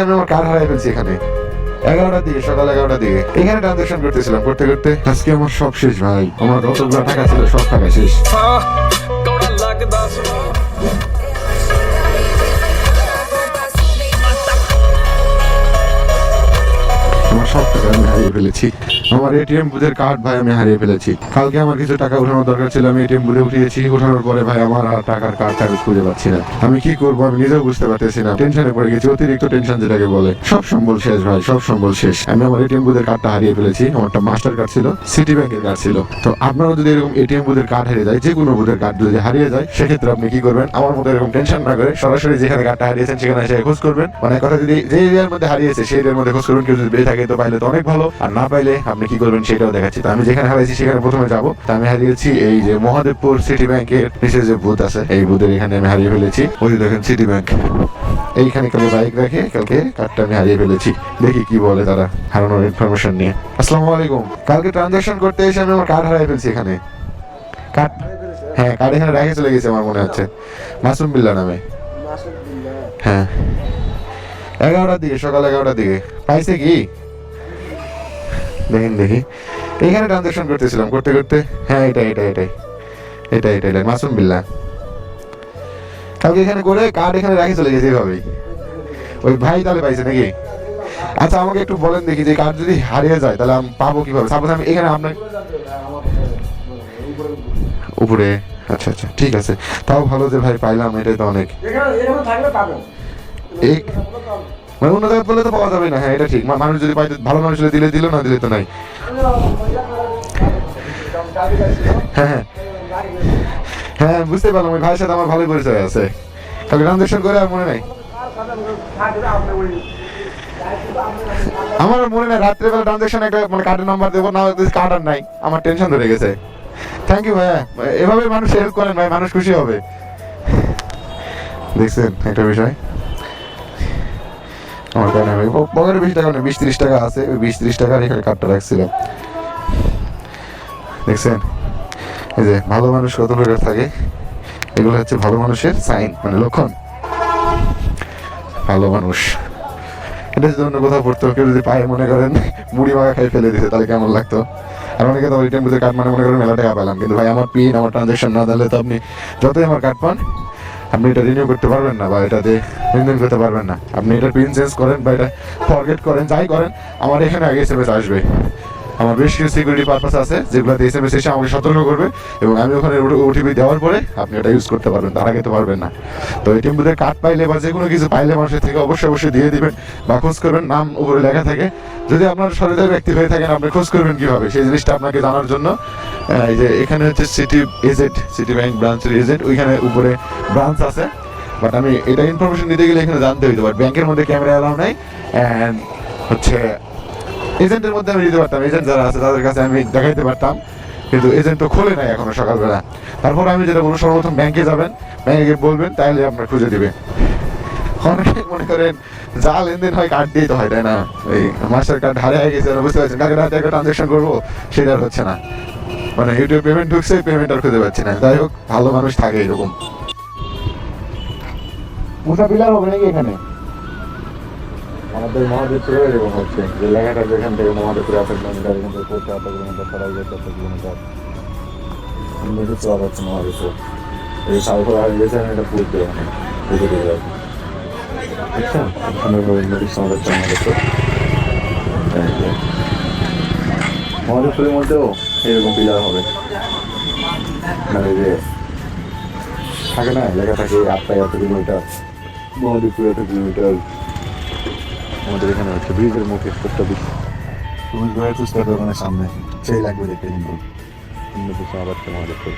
আমি আমার কার্ড হারিয়ে ফেলছি এখানে 11টার দিকে, সকাল 11টার দিকে এখানে ট্রানজাকশন করতেছিলাম, করতে করতে আজকে আমার সব শেষ ভাই। আমার যতগুলো টাকা ছিল সব টাকা শেষ। আমার সব টাকা আমি হারিয়ে ফেলেছি। আমার এটিএম বুথের কার্ড ভাই আমি হারিয়ে ফেলেছি। কালকে আমার কিছু টাকা উঠানোর দরকার ছিল, আমি এটিএম বুথে উঠিয়েছি। উঠানোর পরে ভাই আমার আর টাকার কার্ডটা আমি খুঁজে পাচ্ছি না। আমি কি করবো আমি নিজেও বুঝতে পারতেছি না। টেনশনে পড়ে গেছি, অতিরিক্ত টেনশন যেটাকে বলে। সব সম্বল শেষ ভাই, সব সম্বল শেষ। আমি আমার এটিএম বুথের কার্ডটা হারিয়ে ফেলেছি। আমারটা মাস্টার কার্ড ছিল, সিটি ব্যাংকের কার্ড ছিল। তো আপনারও যদি এরকম এটিএম বুথের কার্ড হারিয়ে যায়, যে কোনো বুথের কার্ড যদি হারিয়ে যায়, সেক্ষেত্রে আপনি কি করবেন? আমার মতো এরকম টেনশন না করে সরাসরি যেখানে কার্ডটা হারিয়েছেন সেখানে এসে খোঁজ করবেন। মানে কথা, যদি যে এরিয়ার মধ্যে হারিয়েছে সেই এরিয়ার মধ্যে খোঁজ করবেন। কেউ যদি পেয়ে থাকে তো পাইলে তো অনেক ভালো, আর না পাইলে আপনি কি করবেন সেটাও দেখাচ্ছি। তো আমি যেখানে হারিয়েছি সেখানে প্রথমে যাবো। তো আমি হারিয়েছি এই যে মহাদেবপুর সিটি ব্যাংকের নিচে যে বুথ আছে, এই বুথের এখানে আমি হারিয়ে ফেলেছি। ওই দেখেন সিটি ব্যাংক, এইখানে কালকে বাইক রেখে কালকে কার্ডটা আমি হারিয়ে ফেলেছি। দেখি কি বলে তারা হারানোর ইনফরমেশন নিয়ে। আসসালামু আলাইকুম। কালকে ট্রানজাকশন করতে এসে আমি আমার কার্ড হারিয়ে ফেলছি এখানে। কার্ড, হ্যাঁ কার্ড এখানে রেখে চলে গেছে আমার মনে হচ্ছে, মাসুম বিল্লাহ নামে। হ্যাঁ 11টার দিকে, সকাল 11টার দিকে। পাইছে কি দেখেন, দেখি এইখানে ট্রানজাকশন করতেছিলাম, করতে করতে হ্যাঁ এটাই মাসুম বিল্লাহ। কালকে এখানে করে কার্ড এখানে রেখে চলে গেছে এইভাবেই। ওই ভাই তাহলে পাইছে নাকি? আচ্ছা আমাকে একটু বলেন দেখি, যে কার্ড যদি হারিয়ে যায় তাহলে আমি পাবো কিভাবে? সাপোজ আমি এখানে আপনার উপরে, আচ্ছা আচ্ছা ঠিক আছে, তাও ভালো যে ভাই পাইলাম, এটাই তো অনেক। এই মানে অন্য জায়গায় বললে তো পাওয়া যাবে না। হ্যাঁ এটা ঠিক, মানুষ যদি পাইতে, ভালো মানুষ দিলে দিল, না দিলে তো নাই। হ্যাঁ হ্যাঁ হ্যাঁ বুঝতে পারলাম, ওই ভাইয়ের সাথে আমার ভালোই পরিচয় আছে। কালকে ট্রানজাকশন করে আর মনে নাই, আমার মনে নাই। রাত্রেবেলা ট্রানজাকশন একটা মানে কার্ডের নাম্বার দেবো, না কার্ড আর নাই, আমার টেনশন ধরে গেছে। থ্যাংক ইউ ভাইয়া, এভাবে মানুষ হেল্প করেন ভাই, মানুষ খুশি হবে। দেখছেন একটা বিষয়, আমার কারণে পকেটে বেশি টাকা নেই, 20-30 টাকা আছে, ওই 20-30 টাকার এখানে কার্ডটা রাখছিলাম। দেখছেন এই যে ভালো মানুষ কত প্রকার থাকে, এগুলো হচ্ছে ভালো মানুষের সাইন, মানে লক্ষণ। ভালো মানুষ এটা যদি অন্য কোথাও পড়তো, কেউ যদি পায়ে মনে করেন মুড়ি মাখা খাই ফেলে দিতে, তাহলে কেমন লাগতো? আর অনেকে তো রিটার্ন বুঝে কার্ড মানে মনে করেন মেলা টাকা পেলাম, কিন্তু ভাই আমার পিন, আমার ট্রানজাকশন না দিলে তো আপনি যতই আমার কার্ড পান, আপনি এটা রিনিউ করতে পারবেন না, বা এটাতে লেনদেন করতে পারবেন না। আপনি এটা পিন চেঞ্জ করেন বা এটা ফরগেট করেন, যাই করেন, আমার এখানে আগে এসএমএস আসবে। আমার বেশ কিছু সিকিউরিটি পারপাস আছে যেগুলোতে এসএমএস এসে আমাকে সতর্ক করবে, এবং আমি ওখানে ওটিপি দেওয়ার পরে আপনি এটা ইউজ করতে পারবেন, তার আগে তো পারবেন না। তো এটিএম বুথের কার্ড পাইলে বা যে কোনো কিছু পাইলে মানুষের থেকে অবশ্যই দিয়ে দিবেন, বা খোঁজ করবেন। নাম উপরে লেখা থাকে, যদি আপনার সরিদার ব্যক্তি হয়ে থাকেন আপনি খোঁজ করবেন কিভাবে সেই জিনিসটা আপনাকে জানার জন্য। এই যে এখানে হচ্ছে সিটি এজেন্ট, সিটি ব্যাংক ব্রাঞ্চের এজেন্ট, ওইখানে উপরে ব্রাঞ্চ আছে। বাট আমি এটা ইনফরমেশন নিতে গেলে এখানে জানতে হইতো, বাট ব্যাংকের মধ্যে ক্যামেরা অ্যালাউ নাই। অ্যান্ড হচ্ছে এজেন্টের মধ্যে আমি দিতে পারতাম, এজেন্ট যারা আছে তাদের কাছে আমি দেখাইতে পারতাম, কিন্তু এজেন্ট তো খোলে নাই এখনো সকালবেলা। তারপর আমি যেটা বলবো, সর্বপ্রথম ব্যাংকে যাবেন, ব্যাংকে বলবেন, তাহলে আপনার খুঁজে দিবে। অনেকে মনে করেন যা লেনদেন হয় কার্ড দিয়ে তো হয়, তাই না? ওই মাস্টার কার্ড হারিয়ে গেছে, বুঝতে পারছেন, কালকে রাতে একটা ট্রানজাকশন করবো, সেটা আর হচ্ছে না। মানে ইউটিউব পেমেন্ট ঢুকছে, পেমেন্ট আর খুঁজে পাচ্ছি না। যাই হোক, ভালো মানুষ থাকে এরকম। মুসা পিলার হবে নাকি এখানে? আমাদের মহাদেবপুরে এরকম হচ্ছে যে লেখাটা, যেখান থেকে মহাদেবপুরে 8 কিলোমিটার, এখান থেকে করতে 8 কিলোমিটার, সরাই গেছে 8 কিলোমিটার, বুঝতে পারছি মহাদেবপুর। এই সাউথ হারিয়ে গেছে, আমি এটা পুরতে মানে বুঝে দিয়ে যাবো। আচ্ছা মহাদেবপুরের মধ্যেও এরকম পিলার হবে, মানে যে থাকে না, লেখা থাকে 8 কিলোমিটার, মহাদেবপুর 8 কিলোমিটার। আমাদের এখানে হচ্ছে ব্রিজের মুখে পোস্ট অফিস, তুমি দোকানের সামনে, সেই লাগবে দেখতে। কিন্তু আবার মহাদেবপুর